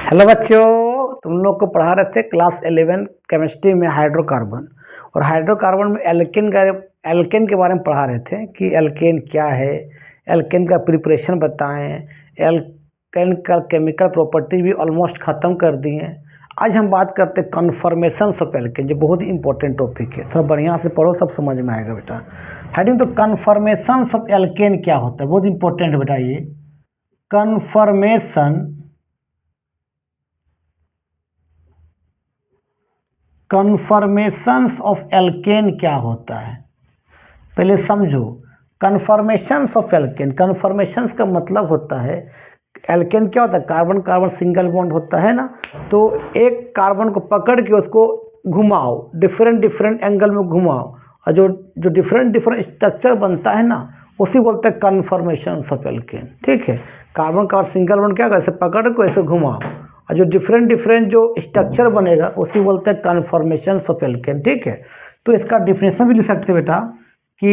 Hello बच्चों, तुम लोग को पढ़ा रहे थे क्लास 11 केमिस्ट्री में हाइड्रोकार्बन। और हाइड्रोकार्बन में एल्केन के बारे में पढ़ा रहे थे कि एल्केन क्या है, एल्केन का प्रिपरेशन बताएं, एल्केन का केमिकल प्रॉपर्टी भी ऑलमोस्ट ख़त्म कर दी हैं। आज हम बात करते हैं कन्फर्मेशंस ऑफ एल्केन, जो बहुत ही इंपॉर्टेंट टॉपिक है। थोड़ा बढ़िया से पढ़ो, सब समझ में आएगा बेटा। हेडिंग तो कन्फर्मेशंस ऑफ एल्केन क्या होता है, बहुत इंपॉर्टेंट बेटा ये। कन्फर्मेशंस ऑफ एल्केन क्या होता है, पहले समझो। कन्फर्मेशंस ऑफ एल्केन, कन्फर्मेशंस का मतलब होता है, एल्केन क्या होता है, कार्बन कार्बन सिंगल बॉन्ड होता है ना। तो एक कार्बन को पकड़ के उसको घुमाओ, डिफरेंट डिफरेंट एंगल में घुमाओ, और जो जो डिफरेंट डिफरेंट स्ट्रक्चर बनता है ना, उसी बोलते हैं कन्फर्मेशंस ऑफ एल्केन। ठीक है, कार्बन कार्बन सिंगल बॉन्ड क्या, ऐसे पकड़ को ऐसे घुमाओ, और जो डिफरेंट डिफरेंट जो स्ट्रक्चर बनेगा उसी बोलते हैं कन्फर्मेशंस ऑफ एल्केन। ठीक है, तो इसका डिफिनेशन भी लिख सकते हैं बेटा कि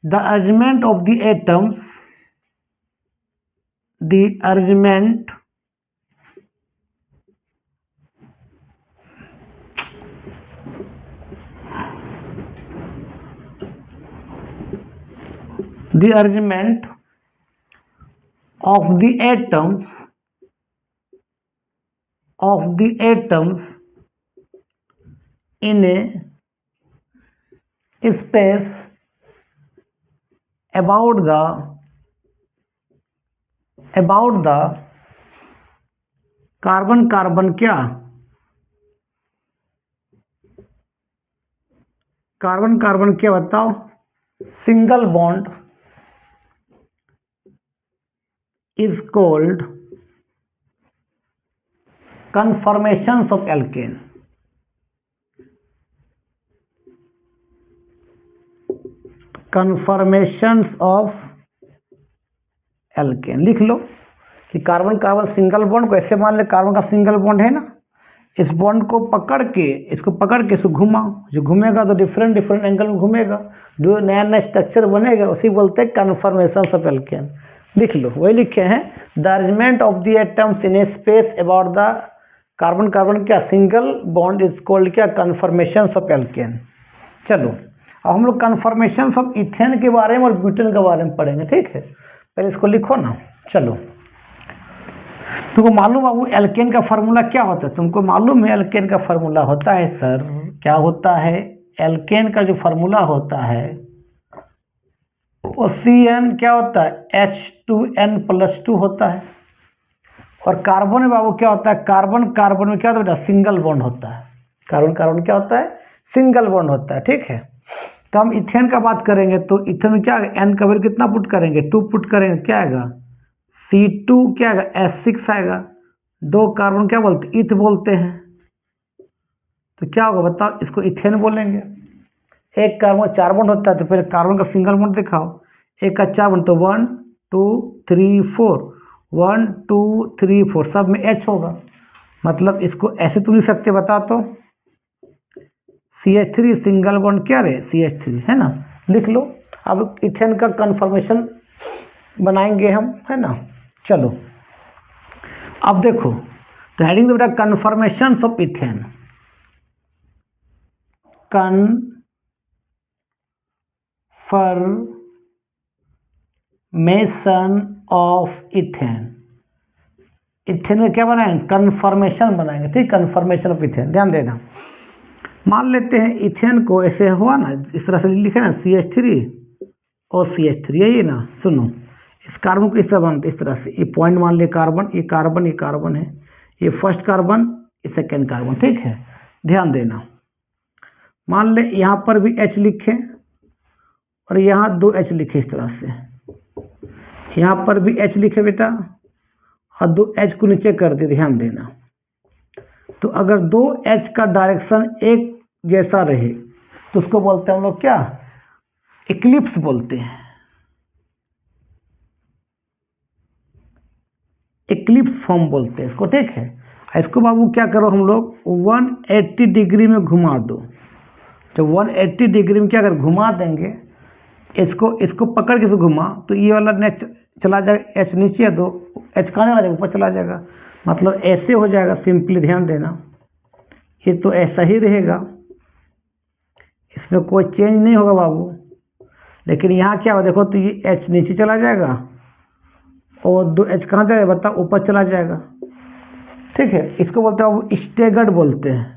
the arrangement of the atoms, the arrangement of the atoms in a space about the carbon carbon क्या, कार्बन कार्बन क्या बताओ, single bond is called conformations of alkane। conformations of alkane लिख लो कि कार्बन कार्बन सिंगल बॉन्ड को ऐसे मान ले, carbon का सिंगल बॉन्ड है ना, इस बॉन्ड को पकड़ के इसको घुमाओ, जो घूमेगा तो डिफरेंट डिफरेंट एंगल में घूमेगा, जो नया नया स्ट्रक्चर बनेगा उसी बोलते हैं कन्फर्मेशंस ऑफ एल्केन। लिख लो, वही लिखे हैं, the arrangement of the atoms in A space about the carbon carbon क्या, सिंगल बॉन्ड इज कॉल्ड क्या, कन्फर्मेशंस ऑफ एल्केन। चलो अब हम लोग कन्फर्मेशंस ऑफ इथेन के बारे में और ब्यूटेन के बारे में पढ़ेंगे। ठीक है, पहले इसको लिखो ना। चलो, तुमको मालूम है वो एल्केन का फार्मूला क्या होता है, तुमको मालूम है एल्केन का फार्मूला होता है सर, क्या होता है, एल्केन का जो फार्मूला होता है वो CN क्या होता है, H2N+2 होता है। और कार्बन में बाबू क्या होता है, कार्बन कार्बन में क्या होता है, सिंगल बॉन्ड होता है। कार्बन कार्बन क्या होता है, सिंगल बॉन्ड होता है। ठीक है, तो हम इथेन का बात करेंगे तो इथेन में क्या, N का वैल्यू कितना पुट करेंगे, 2 पुट करेंगे, क्या आएगा C2, क्या आएगा H6 आएगा। 2 कार्बन क्या बोलते, इथ बोलते हैं, तो क्या होगा बताओ, इसको इथेन बोलेंगे। एक कार्बन 4 बॉन्ड होता है, तो पहले कार्बन का सिंगल बॉन्ड दिखाओ, एक का 4 बॉन्ड, तो 1 2 3 4, 1 2 3 4 सब में H होगा, मतलब इसको ऐसे तुम लिख सकते, बता तो CH3 सिंगल बॉन्ड क्या रहे, CH3 है ना, लिख लो। अब इथेन का कन्फर्मेशन बनाएंगे हम, है ना। चलो अब देखो, तो हेडिंग तो बेटा conformations of ethane, confirmation of ethane. Ethane में क्या बनाएंगे, कन्फर्मेशन बनाएंगे। ठीक, कन्फर्मेशन ऑफ इथेन, ध्यान देना। मान लेते हैं इथेन को ऐसे हुआ ना, इस तरह से लिखे ना, CH3 और CH3, यही ना। सुनो, इस कार्बन को इस तरह बनते, इस तरह से, ये पॉइंट मान ले कार्बन, ये कार्बन, ये कार्बन है, ये फर्स्ट कार्बन, ये सेकेंड कार्बन। ठीक है, ध्यान देना। मान ले यहाँ पर भी H लिखे और यहाँ 2 H लिखे, इस तरह से यहाँ पर भी H लिखे बेटा, और 2 H को नीचे कर दे, ध्यान देना। तो अगर 2 H का डायरेक्शन एक जैसा रहे तो उसको बोलते हैं हम लोग क्या, इक्लिप्स बोलते हैं, इक्लिप्स फॉर्म बोलते हैं इसको। ठीक है, इसको बाबू क्या करो, हम लोग 180 डिग्री में घुमा दो। जब 180 डिग्री में क्या कर घुमा देंगे, इसको पकड़ के से घुमा, तो ये वाला नेक्स्ट चला जाएगा, H नीचे, तो एच कहाँ चला जाएगा, ऊपर चला जाएगा, मतलब ऐसे हो जाएगा। सिंपली ध्यान देना, ये तो ऐसा ही रहेगा, इसमें कोई चेंज नहीं होगा बाबू। लेकिन यहाँ क्या होगा देखो, तो ये एच नीचे चला जाएगा और 2H कहाँ जाएगा बताओ, ऊपर चला जाएगा। ठीक है, इसको बोलते हैं बाबू स्टेगर्ड बोलते हैं,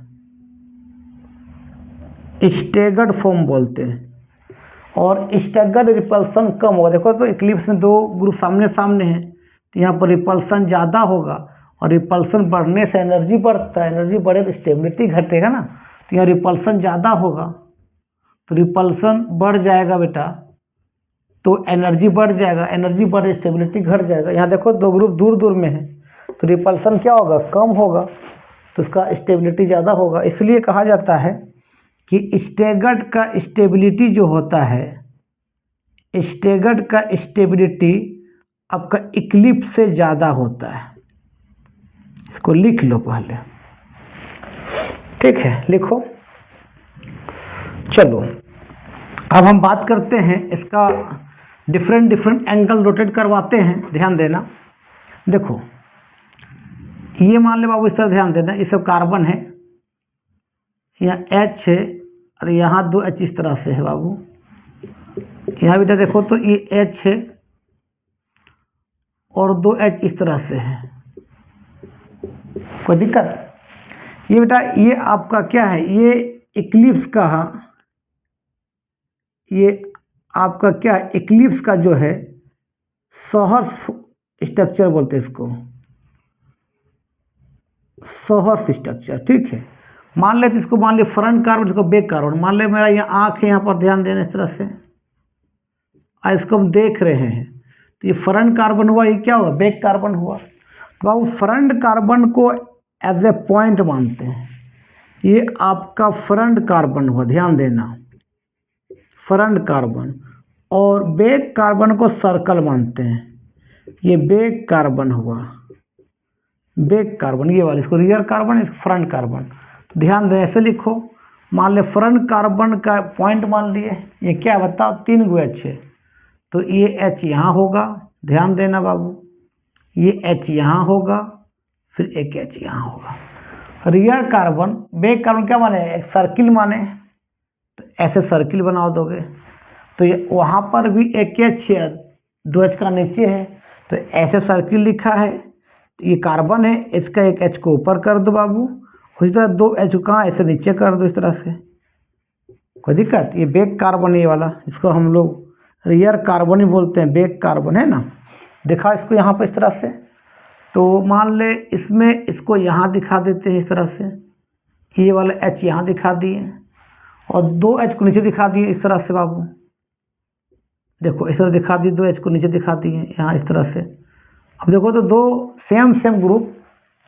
स्टेगर्ड फॉर्म बोलते हैं। और स्टेगर्ड रिपल्सन कम होगा। देखो तो इक्लिप्स में 2 ग्रुप सामने सामने हैं, तो यहाँ पर रिपल्सन ज़्यादा होगा, और रिपल्सन बढ़ने से एनर्जी बढ़ता है, एनर्जी बढ़े तो स्टेबिलिटी घटेगा ना, तो यहाँ रिपल्सन ज़्यादा होगा, तो रिपल्सन बढ़ जाएगा बेटा, तो एनर्जी बढ़ जाएगा, एनर्जी बढ़े स्टेबिलिटी घट जाएगा। यहाँ देखो 2 ग्रुप दूर दूर में है, तो रिपल्सन क्या होगा, कम होगा, तो उसका स्टेबिलिटी ज़्यादा होगा। इसलिए कहा जाता है कि स्टेगर्ड का स्टेबिलिटी जो होता है, स्टेगर्ड का स्टेबिलिटी आपका इक्लिप्स से ज़्यादा होता है। इसको लिख लो पहले, ठीक है, लिखो। चलो अब हम बात करते हैं इसका, डिफरेंट एंगल रोटेट करवाते हैं, ध्यान देना। देखो ये मान ले बाबू, इस तरह ध्यान देना, ये सब कार्बन है, यहाँ H है और यहाँ 2H इस तरह से है बाबू। यहाँ बेटा देखो तो ये H है और 2H इस तरह से है, कोई दिक्कत? ये बेटा ये आपका क्या है, ये इक्लिप्स का, ये आपका क्या इक्लिप्स का जो है सोहर्स स्ट्रक्चर बोलते हैं इसको, सोहर्स स्ट्रक्चर। ठीक है, मान लेते इसको, मान ले फ्रंट कार्बन, इसको बैक कार्बन मान ले। मेरा यहाँ आँख है, यहाँ पर ध्यान देना इस तरह से, इसको हम देख रहे हैं, तो ये फ्रंट कार्बन हुआ, ये क्या हुआ, बैक कार्बन हुआ। तो अब फ्रंट कार्बन को एज ए पॉइंट मानते हैं, ये आपका फ्रंट कार्बन हुआ, ध्यान देना, फ्रंट कार्बन। और बैक कार्बन को सर्कल मानते हैं, ये बैक कार्बन हुआ, बैक कार्बन ये वाला, इसको रियर कार्बन, इसको फ्रंट कार्बन। ध्यान दें, ऐसे लिखो, मान ले फ्रंट कार्बन का पॉइंट मान लिए, ये क्या बताओ, 3 H है, तो ये H यहाँ होगा, ध्यान देना बाबू, ये H यहाँ होगा, फिर एक H यहाँ होगा। रियर कार्बन, बैक कार्बन क्या माने, एक सर्किल माने, तो ऐसे सर्किल बना दोगे, तो ये वहाँ पर भी एक H है, 2H का नीचे है, तो ऐसे सर्किल लिखा है, तो ये कार्बन है, इसका एक H को ऊपर कर दो बाबू, उसी तरह 2H को कहाँ ऐसे नीचे कर दो, इस तरह से, कोई दिक्कत? ये बैक कार्बन ये वाला, इसको हम लोग रियर कार्बन ही बोलते हैं, बैक कार्बन है ना। दिखा इसको यहाँ पर इस तरह से, तो मान ले इसमें इसको यहाँ दिखा देते हैं इस तरह से, ये वाला H यहाँ दिखा दिए और 2H को नीचे दिखा दिए इस तरह से बाबू, देखो इस तरह दिखा दिए, 2H को नीचे दिखा दिए यहाँ इस तरह से। अब देखो तो 2 सेम ग्रुप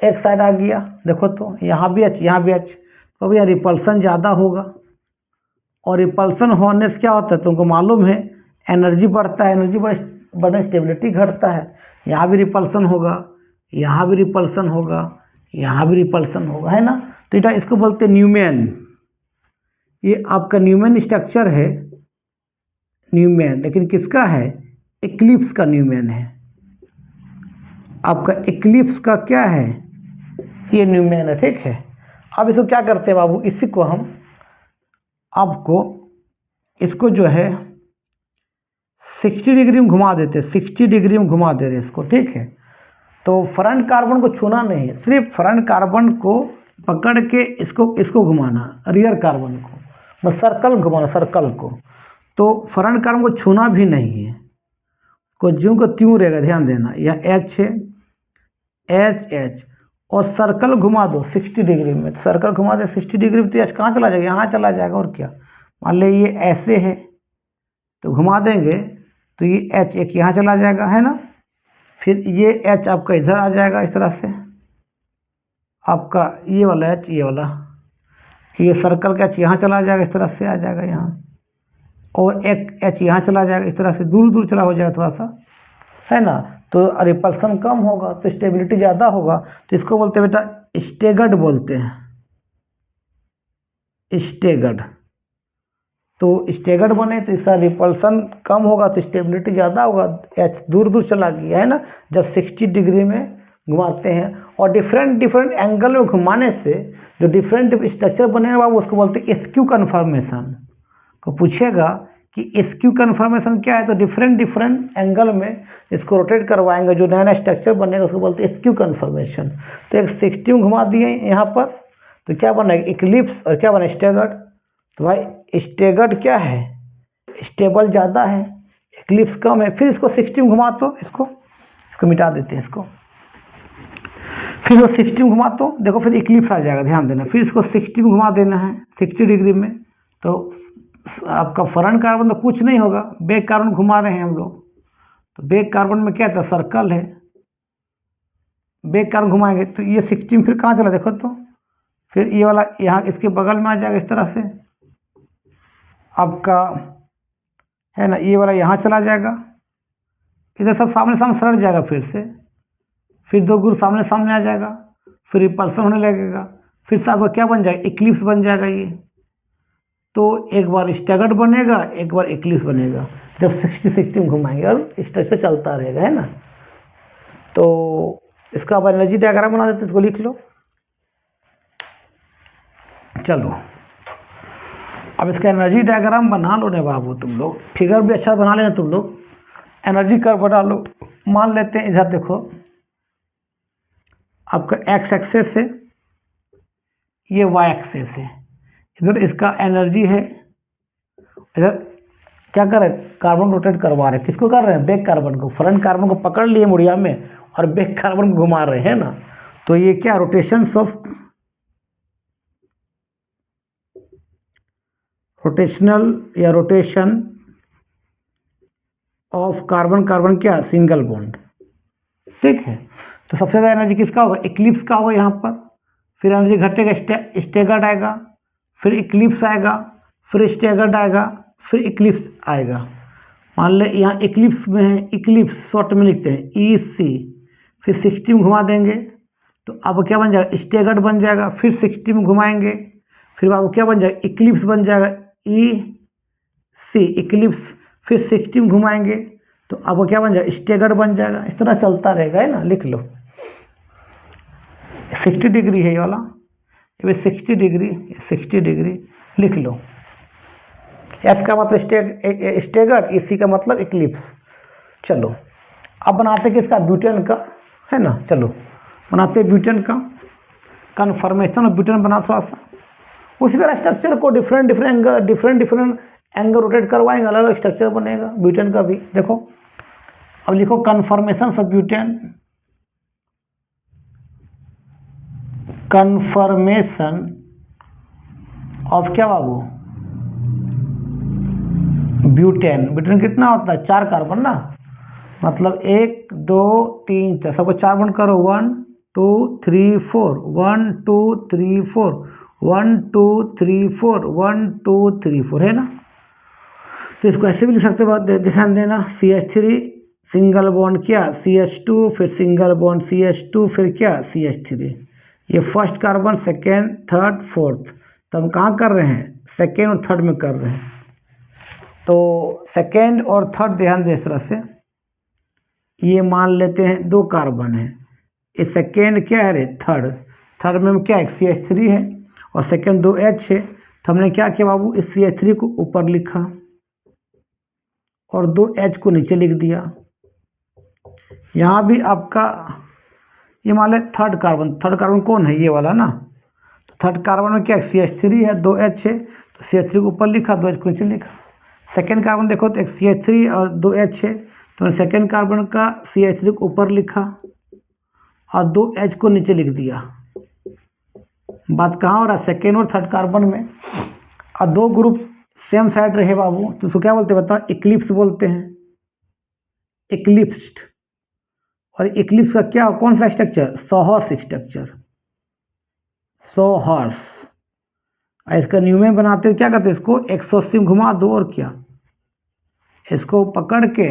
एक साइड आ गया, देखो तो यहाँ भी H, यहाँ भी H, तो अब यहाँ रिपल्सन ज़्यादा होगा, और रिपल्सन होने से क्या होता है तुमको मालूम है, एनर्जी बढ़ता है, एनर्जी बढ़ने स्टेबिलिटी घटता है। यहाँ भी रिपल्सन होगा, यहाँ भी रिपल्सन होगा, यहाँ भी रिपल्सन होगा, है ना। तो बेटा इसको बोलते हैं न्यूमैन, ये आपका न्यूमैन स्ट्रक्चर है, न्यूमैन, लेकिन किसका है, इक्लिप्स का न्यूमैन है, आपका इक्लिप्स का क्या है, ये न्यूमैन है। ठीक है, अब इसको क्या करते हैं बाबू, इसी को हम आपको इसको जो है 60 डिग्री में घुमा देते हैं, 60 डिग्री में घुमा दे रहे हैं इसको। ठीक है, तो फ्रंट कार्बन को छूना नहीं है, सिर्फ फ्रंट कार्बन को पकड़ के इसको घुमाना, रियर कार्बन को सर्कल घुमाना, सर्कल को। तो फ्रंट कार्बन को छूना भी नहीं है, को ज्यों को त्यों रहेगा, ध्यान देना। यह H है, H और सर्कल घुमा दो 60 डिग्री में, तो सर्कल घुमा दे 60 डिग्री में, तो H कहाँ चला जाएगा, यहाँ चला जाएगा, और क्या। मान ले ये ऐसे है, तो घुमा देंगे तो ये H एक यहाँ चला जाएगा, है ना। फिर ये H आपका इधर आ जाएगा इस तरह से, आपका ये वाला H, ये वाला, ये सर्कल का H यहाँ चला जाएगा, इस तरह से आ जाएगा यहाँ, और एक H यहाँ चला जाएगा, इस तरह से दूर दूर चला हो जाएगा थोड़ा सा, है ना। तो रिपल्सन कम होगा, तो स्टेबिलिटी ज़्यादा होगा, तो इसको बोलते हैं बेटा स्टेगर्ड बोलते हैं, स्टेगर्ड। तो स्टेगर्ड बने तो इसका रिपल्सन कम होगा तो स्टेबिलिटी ज़्यादा होगा, एच दूर दूर चला गया है ना जब 60 डिग्री में घुमाते हैं। और डिफरेंट डिफरेंट एंगल में घुमाने से जो डिफरेंट स्ट्रक्चर बनेगा बाबू उसको बोलते हैं एसक्यू कन्फर्मेशन। को पूछेगा कि एसक्यू कन्फर्मेशन क्या है तो डिफरेंट डिफरेंट एंगल में इसको रोटेट करवाएंगे, जो नया नया स्ट्रक्चर बनेगा उसको बोलते हैं एसक्यू कन्फर्मेशन। तो एक 60 में घुमा दिए यहाँ पर तो क्या बनेगा इक्लिप्स और क्या बना स्टेगर्ड। तो भाई स्टेगर्ड क्या है स्टेबल ज़्यादा है, इक्लिप्स कम है। फिर इसको 60 में घुमा तो इसको मिटा देते हैं इसको, फिर वो 60 में घुमा तो देखो फिर इक्लिप्स आ जाएगा, ध्यान देना। फिर इसको 60 में घुमा देना है 60 डिग्री में, तो आपका फ्रंट कार्बन तो कुछ नहीं होगा, बैक कार्बन घुमा रहे हैं हम लोग। तो बैक कार्बन में क्या था सर्कल है, बैक कार्बन घुमाएंगे तो ये 60 में फिर कहाँ चला देखो तो, फिर ये वाला यहाँ इसके बगल में आ जाएगा इस तरह से आपका है ना, ये वाला यहाँ चला जाएगा, इधर सब सामने सामने सड़ जाएगा फिर दो ग्रुप सामने सामने आ जाएगा, फिर रिपल्सन होने लगेगा, फिर से आपका क्या बन जाएगा इक्लिप्स बन जाएगा ये। तो एक बार स्टैगर्ड बनेगा एक बार इक्लिप्स बनेगा जब 60 में घुमाएंगे और स्ट्रक्चर चलता रहेगा है ना। तो इसका अब एनर्जी डायग्राम बना देते हैं, इसको लिख लो। चलो अब इसका एनर्जी डायग्राम बना लो ना बाबू, तुम लोग फिगर भी अच्छा बना लेना तुम लोग, एनर्जी कर्व बना लो। मान लेते हैं इधर देखो आपका एक्स एक्सेस है, ये वाई एक्सेस है, इधर इसका एनर्जी है, इधर क्या कर रहे हैं कार्बन रोटेट करवा रहे हैं, किसको कर रहे हैं बैक कार्बन को, फ्रंट कार्बन को पकड़ लिए मुड़िया में और बैक कार्बन को घुमा रहे हैं ना। तो ये क्या रोटेशंस ऑफ रोटेशनल या रोटेशन ऑफ कार्बन कार्बन क्या सिंगल बॉन्ड, ठीक है। तो सबसे ज़्यादा एनर्जी किसका होगा इक्लिप्स का होगा यहाँ पर, फिर एनर्जी घटेगा स्टेगर्ड आएगा, फिर इक्लिप्स आएगा, फिर स्टेगर्ड आएगा, फिर इक्लिप्स आएगा। मान ले यहाँ इक्लिप्स में है, इक्लिप्स शॉर्ट में लिखते हैं EC, फिर 60 में घुमा देंगे तो अब क्या बन जाएगा स्टेगर्ड बन जाएगा, फिर 60 में घुमाएंगे फिर अब क्या बन जाएगा इक्लिप्स बन जाएगा EC इक्लिप्स, फिर 60 में घुमाएंगे तो अब क्या बन जाएगा स्टेगर्ड बन जाएगा। इस तरह चलता रहेगा है ना, लिख लो 60 डिग्री है ये वाला, ये 60 डिग्री लिख लो। एस का मतलब स्टेगर्ड, EC का मतलब इक्लिप्स। चलो अब बनाते किसका ब्यूटेन का है ना, चलो बनाते ब्यूटेन का कन्फर्मेशन ऑफ ब्यूटेन बना थोड़ा सा। उसी तरह स्ट्रक्चर को डिफरेंट एंगल रोटेट करवाएंगे, अलग अलग स्ट्रक्चर बनेगा ब्यूटेन का भी। देखो अब लिखो confirmation of butane, confirmation of क्या बाबू ब्यूटेन। ब्यूटेन कितना होता है 4 कार्बन ना, मतलब 1 2 3 4 सबको 4 बंद करो 1 2 3 4 1 2 3 4 1 2 3 4 1 2 3 4 है ना। तो इसको ऐसे भी लिख सकते हो, ध्यान देना CH3 सिंगल बॉन्ड क्या CH2, फिर सिंगल बॉन्ड CH2, फिर क्या CH3। ये first carbon second third fourth, तो हम कहाँ कर रहे हैं सेकेंड और थर्ड में कर रहे हैं। तो सेकेंड और थर्ड ध्यान दे इस तरह से, ये मान लेते हैं 2 कार्बन है, ये सेकेंड क्या है रे थर्ड में क्या एक CH3 है और सेकेंड 2H है। तो हमने क्या किया बाबू इस CH3 को ऊपर लिखा और 2H को नीचे लिख दिया। यहाँ भी आपका ये मान ले थर्ड कार्बन कौन है ये वाला ना, तो थर्ड कार्बन में क्या CH3 है 2H है, तो CH3 को ऊपर लिखा 2H को नीचे लिखा। सेकेंड कार्बन देखो तो एक CH3 और 2H है, तो सेकेंड कार्बन का CH3 को ऊपर लिखा और 2H को नीचे लिख दिया। बात कहाँ हो रहा है सेकेंड और थर्ड कार्बन में, और 2 ग्रुप सेम साइड रहे बाबू तो उसको क्या बोलते हैं बताओ इक्लिप्स बोलते हैं, इक्लिप्स्ड। और इक्लिप्स का क्या कौन सा स्ट्रक्चर सॉहर्स स्ट्रक्चर, सॉहर्स। इसका न्यूमेन बनाते हैं क्या करते हैं इसको 180 घुमा दो और क्या इसको पकड़ के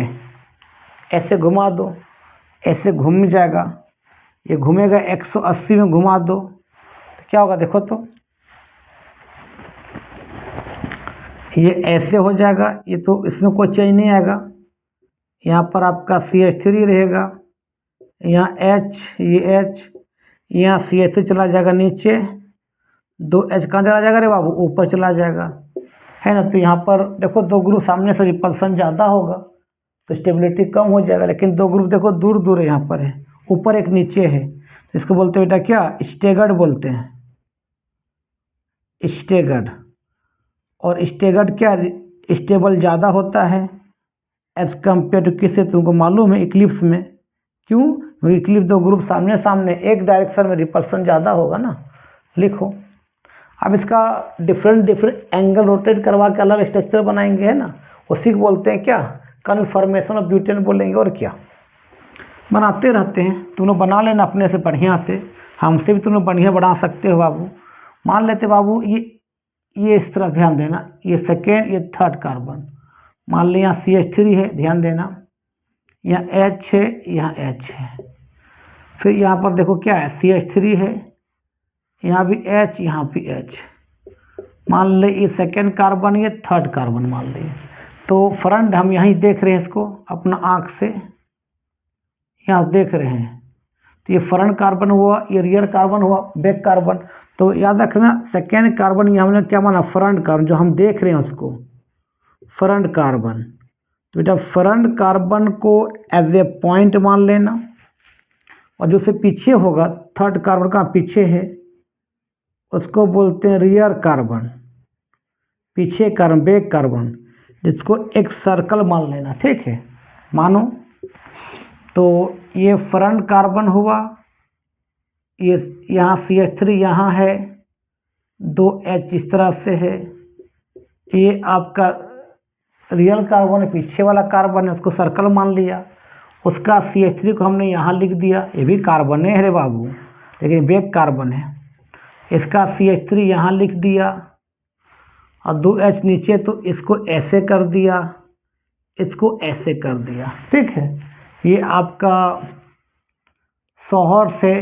ऐसे घुमा दो, ऐसे घूम जाएगा, ये घूमेगा 180 में घुमा दो तो क्या होगा देखो तो ये ऐसे हो जाएगा, ये तो इसमें कोई चेंज नहीं आएगा। यहाँ पर आपका CH3 रहेगा, यहाँ H, ये H, यहाँ CH3 चला जाएगा नीचे, 2H कहाँ चला जाएगा रे बाबू, ऊपर चला जाएगा, है ना। तो यहाँ पर देखो दो ग्रुप सामने से रिपल्सन ज़्यादा होगा तो स्टेबिलिटी कम हो जाएगा, लेकिन दो ग्रुप देखो दूर दूर है, यहाँ पर है, ऊपर एक नीचे है, तो इसको बोलते हैं बेटा क्या, स्टेगर्ड बोलते हैं, स्टेगर्ड। और स्टेगर्ड क्या, स्टेबल ज़्यादा होता है एज कम्पेयर टू किससे, तुमको मालूम है इक्लिप्स में। क्यों, इक्लिप्स दो ग्रुप सामने सामने एक डायरेक्शन में, रिपल्सन ज़्यादा होगा ना। लिखो अब इसका डिफरेंट एंगल रोटेट करवा के अलग स्ट्रक्चर बनाएंगे, है ना, उसी को बोलते हैं क्या, कन्फर्मेशन ऑफ ब्यूटेन बोलेंगे। और क्या बनाते रहते हैं, तुम लोग बना लेना अपने से बढ़िया से, हमसे भी तुम लोग बढ़िया बना सकते हो बाबू। मान लेते बाबू ये इस तरह ध्यान देना, ये सेकेंड ये थर्ड कार्बन, मान ली यहाँ CH3 है, ध्यान देना, यहाँ H है, यहाँ H है, फिर यहाँ पर देखो क्या है, CH3 है, यहाँ भी H, यहाँ भी H, मान ले ये सेकेंड कार्बन, ये थर्ड कार्बन मान लिए। तो फ्रंट हम यहीं देख रहे हैं इसको अपना आँख से, यहाँ देख रहे हैं, तो ये फ्रंट कार्बन हुआ, ये रियर कार्बन हुआ, बैक कार्बन। तो याद रखना सेकेंड कार्बन ये हमने क्या माना, फ्रंट कार्बन, जो हम देख रहे हैं उसको फ्रंट कार्बन। तो बेटा फ्रंट कार्बन को एज ए पॉइंट मान लेना, और जो से पीछे होगा थर्ड कार्बन का पीछे है उसको बोलते हैं रियर कार्बन, पीछे कार्बन बैक कार्बन, जिसको एक सर्कल मान लेना, ठीक है, मानो। तो ये फ्रंट कार्बन हुआ, ये यहाँ CH3 यहाँ है, 2H इस तरह से है, ये आपका रियल कार्बन है, पीछे वाला कार्बन है, उसको सर्कल मान लिया, उसका CH3 को हमने यहाँ लिख दिया, ये भी कार्बन है रे बाबू, लेकिन बैक कार्बन है, इसका CH3 यहाँ लिख दिया, और 2H नीचे, तो इसको ऐसे कर दिया, इसको ऐसे कर दिया, ठीक है। ये आपका सोहर से,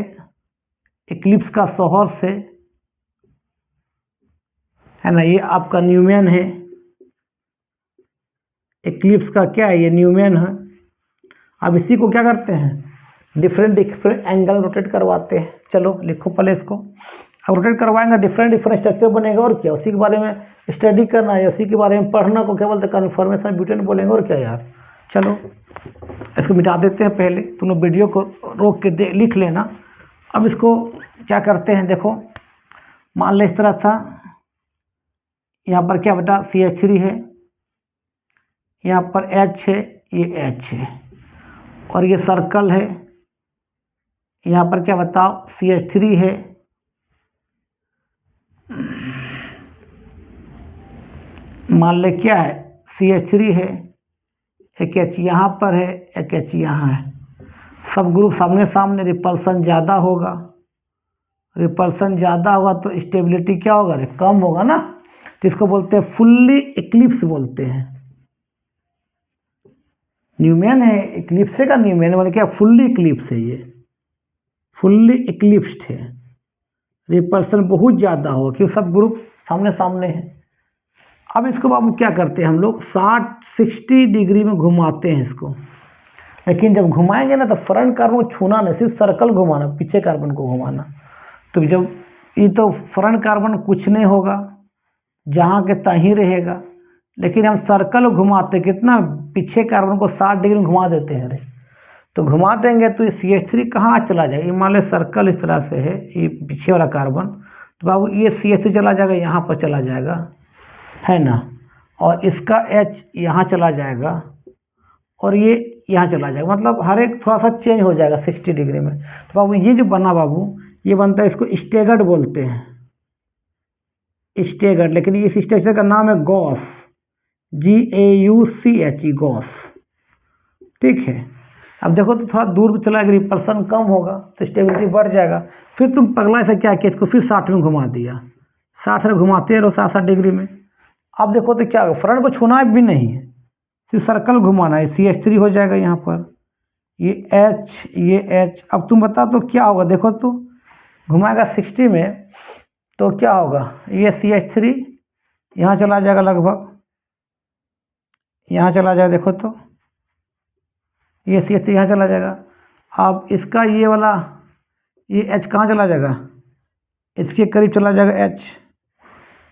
इक्लिप्स का सोहर से, है ना, ये आपका न्यूमैन है, इक्लिप्स का क्या है, ये न्यूमैन है। अब इसी को क्या करते हैं, डिफरेंट एंगल रोटेट करवाते हैं। चलो लिखो पहले इसको, अब रोटेट करवाएंगे डिफरेंट स्ट्रक्चर बनेगा, और क्या उसी के बारे में स्टडी करना है, उसी के बारे में पढ़ना को क्या बोलते हैं, कन्फर्मेशन ब्यूटेन बोलेंगे। और क्या यार, चलो इसको मिटा देते हैं, पहले तुम लोग वीडियो को रोक के लिख लेना। अब इसको क्या करते हैं, देखो मान ले इस तरह था, यहाँ पर क्या बेटा CH3 है, यहाँ पर H है, ये H है, और ये सर्कल है, यहाँ पर क्या बताओ CH3 है, मान ले क्या है CH3 है, एक H यहाँ पर है, एक H यहाँ है, सब ग्रुप सामने सामने, रिपल्सन ज़्यादा होगा, रिपल्सन ज़्यादा होगा तो स्टेबिलिटी क्या होगा रे, कम होगा ना। तो इसको बोलते हैं फुल्ली इक्लिप्स बोलते हैं, न्यूमैन है, इक्लिप्स का न्यूमैन मतलब क्या, फुल्ली इक्लिप्स है, ये फुल्ली इक्लिप्स्ड है, रिपल्सन बहुत ज़्यादा होगा क्योंकि सब ग्रुप सामने सामने हैं। अब इसको बाबू क्या करते हैं हम लोग 60 डिग्री में घुमाते हैं इसको, लेकिन जब घुमाएंगे ना तो फ्रंट कार्बन को छूना नहीं, सिर्फ सर्कल घुमाना, पीछे कार्बन को घुमाना। तो जब ये तो फ्रंट कार्बन कुछ नहीं होगा, जहाँ के तहीं रहेगा, लेकिन हम सर्कल घुमाते कितना, पीछे कार्बन को 60 डिग्री में घुमा देते हैं रे। तो घुमा देंगे तो ये CH3 कहाँ चला जाएगा, ये मान लो सर्कल इस तरह से है, ये पीछे वाला कार्बन, तो बाबू ये CH3 चला जाएगा, यहाँ पर चला जाएगा, है ना, और इसका H यहाँ चला जाएगा, और ये यहाँ चला जाएगा, मतलब हर एक थोड़ा सा चेंज हो जाएगा 60 डिग्री में। तो बाबू ये जो बना बाबू, ये बनता है, इसको स्टेगर्ड बोलते हैं, स्टेगर्ड, लेकिन इस स्ट्रक्चर का नाम है गॉस, GAUCH, गॉस, ठीक है। अब देखो तो थोड़ा दूर चला गया, रिपल्सन कम होगा तो स्टेबिलिटी बढ़ जाएगा। फिर तुम पगला से क्या किया, इसको फिर 60 में घुमा दिया, 60 में घुमाते रहो 60 डिग्री में। अब देखो तो क्या होगा, फ्रंट को छूना भी नहीं है, सिर्फ सर्कल घुमाना है, CH3 हो जाएगा यहाँ पर, ये H, ये H। अब तुम बता तो क्या होगा, देखो तो घुमाएगा 60 में तो क्या होगा, ये CH3 यहाँ चला जाएगा लगभग, यहाँ चला जाए, देखो तो ये CH3 यहाँ चला जाएगा। अब इसका ये वाला ये H कहाँ चला जाएगा, इसके करीब चला जाएगा H,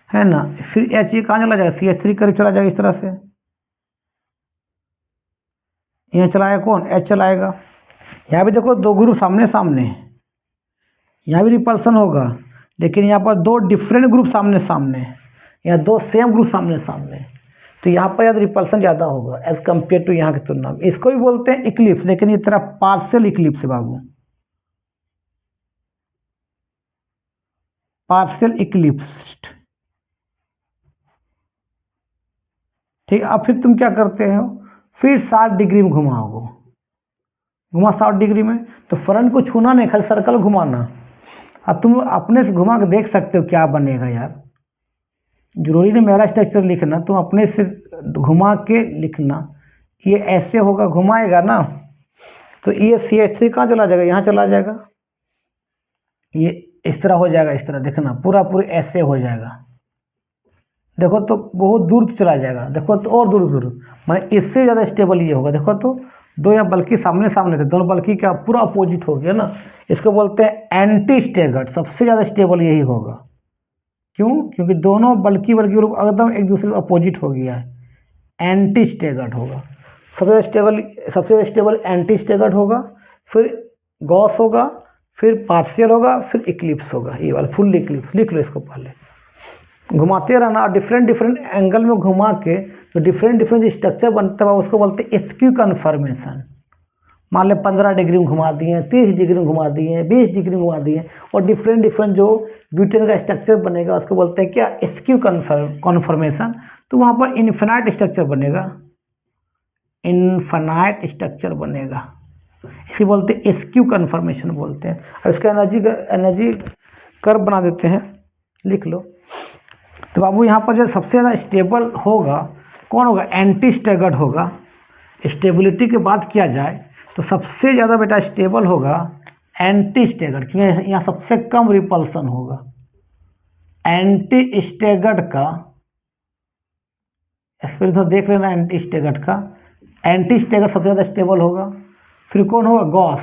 है ना। फिर H ये कहाँ चला जाएगा, CH3 करीब चला जाएगा इस तरह से। यहाँ चलाएगा कौन, H चलाएगा। यहाँ भी देखो दो ग्रुप सामने सामने, यहाँ भी रिपल्सन होगा, लेकिन यहाँ पर दो डिफरेंट ग्रुप सामने सामने, यहाँ दो सेम ग्रुप सामने सामने, तो यहाँ पर याद रिपल्सन ज़्यादा होगा एज कम्पेयर टू यहाँ की तुलना में। इसको भी बोलते हैं इक्लिप्स, लेकिन ये तरह पार्शियल इक्लिप्स है बाबू, पार्शियल इक्लिप्स। ठीक, अब फिर तुम क्या करते हो, फिर 60 डिग्री में घुमाओगे, घुमा 60 डिग्री में, तो फ्रंट को छूना नहीं, खाली सर्कल घुमाना। अब तुम अपने से घुमा के देख सकते हो क्या बनेगा यार, जरूरी नहीं मेरा स्ट्रक्चर लिखना, तुम अपने से घुमा के लिखना। ये ऐसे होगा, घुमाएगा ना, तो ये CH3 कहाँ चला जाएगा, यहाँ चला जाएगा, ये इस तरह हो जाएगा, इस तरह देखना, पूरा पूरी ऐसे हो जाएगा। देखो तो बहुत दूर चला जाएगा, देखो तो और दूर दूर, माने इससे ज़्यादा स्टेबल ये होगा। देखो तो दो यहाँ बल्कि सामने सामने थे, दोनों बल्कि क्या पूरा अपोजिट हो गया ना, इसको बोलते हैं एंटी स्टेगर्ड। सबसे ज़्यादा स्टेबल यही होगा, क्यों, क्योंकि दोनों बल्कि ग्रुप एकदम एक दूसरे के अपोजिट हो गया है, एंटी स्टेगर्ड होगा। सबसे ज़्यादा स्टेबल एंटी स्टेगर्ड होगा, फिर गॉस होगा, फिर पार्शियल होगा, फिर इक्लिप्स होगा। ये वाला फुल इक्लिप्स लिख लो इसको, पहले घुमाते रहना और डिफरेंट डिफरेंट एंगल में घुमा के जो डिफरेंट डिफरेंट स्ट्रक्चर बनता है उसको बोलते हैं स्क्यू कन्फर्मेशन। मान ले 15 डिग्री में घुमा दिए, 30 डिग्री में घुमा दिए, 20 डिग्री में घुमा दिए, और डिफरेंट डिफरेंट जो ब्यूटेन का स्ट्रक्चर बनेगा उसको बोलते हैं क्या, स्क्यू कन्फर्मेशन। तो वहाँ पर इन्फिनाइट स्ट्रक्चर बनेगा, इन्फिनाइट स्ट्रक्चर बनेगा, इसे बोलते हैं स्क्यू कन्फर्मेशन बोलते हैं। और इसका एनर्जी कर्व बना देते हैं, लिख लो। तो बाबू यहाँ पर जो सबसे ज़्यादा स्टेबल होगा कौन होगा, एंटी स्टेगर्ड होगा। स्टेबिलिटी की बात किया जाए तो सबसे ज़्यादा बेटा स्टेबल होगा एंटी स्टेगर्ड, क्योंकि यहाँ सबसे कम रिपल्सन होगा। एंटी स्टेगर्ड का एक्सपीरियंस तो देख लेना, एंटी स्टेगर्ड का, एंटी स्टेगर्ड सबसे ज़्यादा स्टेबल होगा। फिर कौन होगा, गॉस।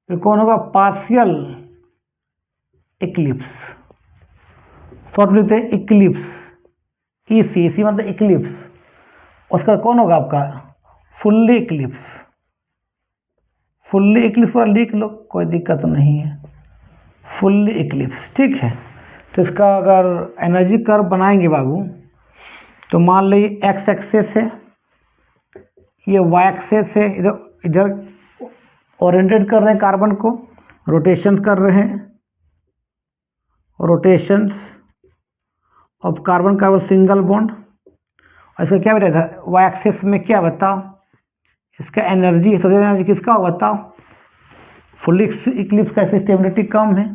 फिर कौन होगा, पार्शियल इक्लिप्स, शॉर्ट में लिखते हैं इक्लिप्स, इसी मतलब इक्लिप्स। उसका कौन होगा आपका, फुल्ली इक्लिप्स। फुल्ली इक्लिप्स पर लिख लो, कोई दिक्कत नहीं है, फुल्ली इक्लिप्स, ठीक है। तो इसका अगर एनर्जी कर्व बनाएंगे बाबू, तो मान लीजिए एक्स एक्सेस है, ये वाई एक्सेस है, इधर इधर ओरिएंटेड कर रहे हैं कार्बन को, रोटेशन कर रहे हैं, rotations of carbon carbon single bond. और इसका क्या बेटा था, वाई एक्सेस में क्या बताओ, इसका एनर्जी, सबसे ज़्यादा एनर्जी किसका होगा बताओ, फुल्ली इक्लिप्स का स्टेबिलिटी कम है,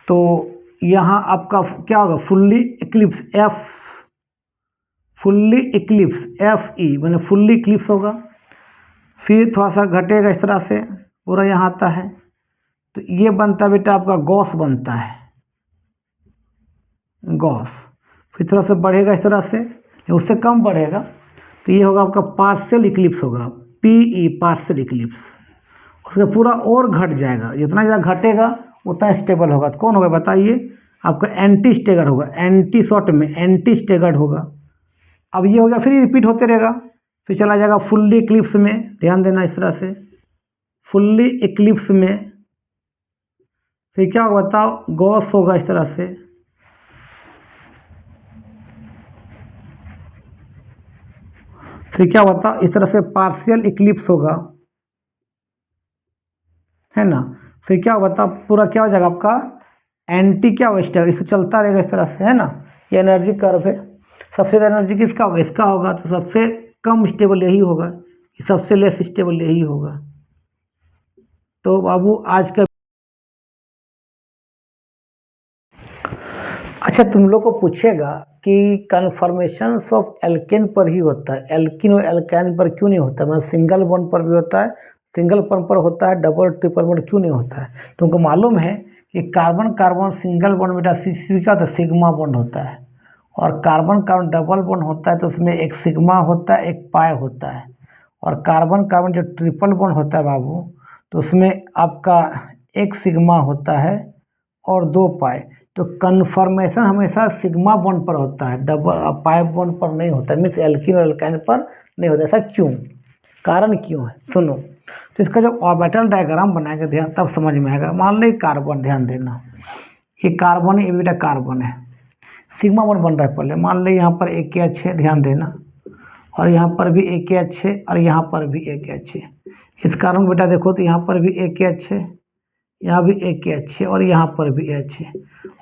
तो यहाँ आपका क्या होगा, fully Eclipse F, fully Eclipse F E मैंने फुल्ली इक्लिप्स होगा। फिर थोड़ा सा घटेगा इस तरह से, पूरा यहाँ आता है, तो ये बनता है बेटा आपका गॉस बनता है, गॉस। फिर थोड़ा सा बढ़ेगा इस तरह से, उससे कम बढ़ेगा, तो ये होगा आपका पार्शियल इक्लिप्स होगा, पीई पार्शियल इक्लिप्स। उसका पूरा और घट जाएगा, जितना ज़्यादा घटेगा उतना स्टेबल होगा। तो कौन होगा बताइए, आपका एंटी स्टेगर्ड होगा, एंटी शॉर्ट में एंटी स्टेगर्ड होगा। अब ये हो गया, फिर रिपीट होते रहेगा, फिर चला जाएगा फुल्ली इक्लिप्स में, ध्यान देना इस तरह से, फुल्ली इक्लिप्स में फिर क्या होगा बताओ, गॉस होगा इस तरह से, फिर क्या होता इस तरह से पार्शियल इक्लिप्स होगा, है ना। फिर क्या होगा पूरा क्या हो जाएगा आपका एंटी क्या होगा स्टेगर्ड, इससे चलता रहेगा इस तरह से, है ना। ये एनर्जी कर्व है, सबसे ज़्यादा एनर्जी किसका होगा, इसका होगा, तो सबसे कम स्टेबल यही होगा, सबसे लेस स्टेबल यही होगा। तो बाबू आज का अच्छा तुम लोग को पूछेगा कि कन्फर्मेशंस ऑफ एल्केन पर ही होता है, एल्किन और एल्काइन पर क्यों नहीं होता, मतलब सिंगल बॉन्ड पर भी होता है, सिंगल बॉन्ड पर होता है, डबल ट्रिपल बॉन्ड क्यों नहीं होता है। तुमको मालूम है कि कार्बन कार्बन सिंगल बॉन्ड बेटा क्या होता है, सिग्मा बॉन्ड होता है, और कार्बन कार्बन डबल बॉन्ड होता है तो उसमें एक सिग्मा होता है, एक पाई होता है। और कार्बन कार्बन जो ट्रिपल बॉन्ड होता है बाबू, तो उसमें आपका एक सिग्मा होता है और 2 पाई। तो कन्फर्मेशन हमेशा सिग्मा बॉन्ड पर होता है, डबल पाई बॉन्ड पर नहीं होता, मीन्स एल्कीन और एल्काइन पर नहीं होता। ऐसा क्यों, कारण क्यों है सुनो। तो इसका जब ऑर्बिटल डायग्राम बनाएंगे ध्यान तब समझ में आएगा। मान लो कार्बन, ध्यान देना, ये कार्बन है, ये बेटा कार्बन है, सिग्मा बॉन्ड बन रहा है पहले। मान लो यहाँ पर एक एच है, ध्यान देना, और यहाँ पर भी एक एच है और यहाँ पर भी एक एच है। इस कारण बेटा देखो तो यहाँ पर भी एक एच है, यहाँ भी एक एच है और यहाँ पर भी एच है।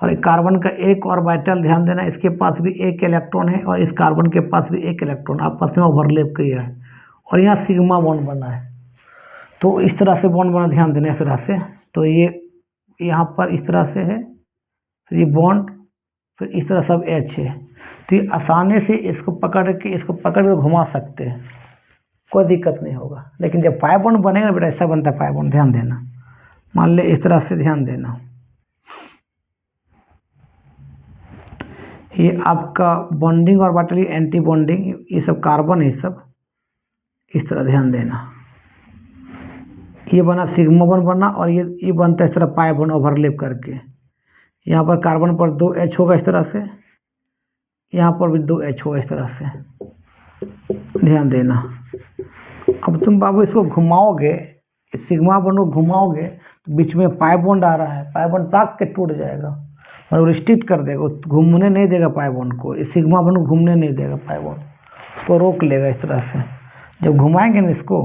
और कार्बन का एक ऑर्बिटल ध्यान देना, इसके पास भी एक इलेक्ट्रॉन है और इस कार्बन के पास भी एक इलेक्ट्रॉन, आपस में ओवरलैप किया है और यहाँ सिग्मा बॉन्ड बना है। तो इस तरह से बॉन्ड बना, ध्यान देना इस तरह से। तो ये यहाँ पर इस तरह से है, फिर ये बॉन्ड, फिर इस तरह सब एच है। तो ये आसानी से इसको पकड़ के घुमा सकते हैं, कोई दिक्कत नहीं होगा। लेकिन जब पाई बॉन्ड बनेगा बेटा, ऐसा बनता है पाई बॉन्ड, ध्यान देना। मान ले इस तरह से, ध्यान देना, ये आपका बॉन्डिंग और बाटली एंटी बॉन्डिंग, ये सब कार्बन है, सब इस तरह ध्यान देना। ये बना सिग्मा बॉन्ड बना और ये बनता है इस तरह पाई बॉन्ड ओवरलैप करके। यहाँ पर कार्बन पर 2 एच होगा इस तरह से, यहाँ पर भी 2 एच होगा इस तरह से, ध्यान देना। अब तुम बाबू इसको घुमाओगे, इस सिग्मा बॉन्ड को घुमाओगे तो बीच में पाई बॉन्ड आ रहा है, पाई बॉन्ड ताक के टूट जाएगा और रिस्ट्रिक्ट कर देगा, घूमने नहीं देगा पाई बॉन्ड को, इस सिग्मा बॉन्ड को घूमने नहीं देगा पाई बॉन्ड, उसको रोक लेगा इस तरह से। जब घुमाएंगे ना इसको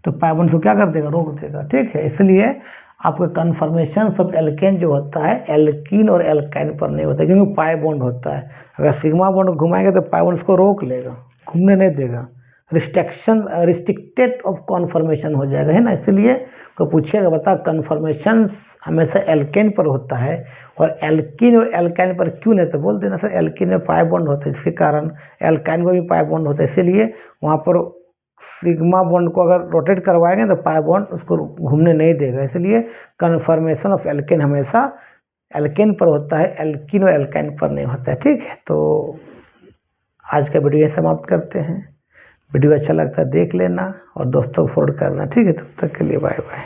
तो पाई बॉन्ड को क्या कर देगा, रोक देगा, ठीक है। इसलिए आपका कन्फर्मेशन ऑफ एल्केन जो होता है एल्कीन और एल्काइन पर नहीं होता, क्योंकि पाई बॉन्ड होता है। अगर सिग्मा बॉन्ड घुमाएंगे तो पाई बॉन्ड उसको रोक लेगा, घूमने नहीं देगा, रिस्ट्रिक्टेड ऑफ कन्फर्मेशन हो जाएगा, है ना। इसलिए कोई पूछेगा बता कन्फर्मेशन हमेशा एल्केन पर होता है और एल्कीन और एल्काइन पर क्यों नहीं, तो बोल देना सर एल्कीन में पाई बॉन्ड होता है, जिसके कारण एल्काइन में भी पाई बॉन्ड होता है। इसीलिए वहाँ पर सिग्मा बॉन्ड को अगर रोटेट करवाएंगे तो पाई बॉन्ड उसको घूमने नहीं देगा। इसलिए कन्फर्मेशन ऑफ एल्केन हमेशा एल्केन पर होता है, एल्कीन और एल्काइन पर नहीं होता है, ठीक है। तो आज का वीडियो समाप्त करते हैं। वीडियो अच्छा लगता है देख लेना और दोस्तों को फॉरवर्ड करना, ठीक है। तब तक के लिए बाय बाय।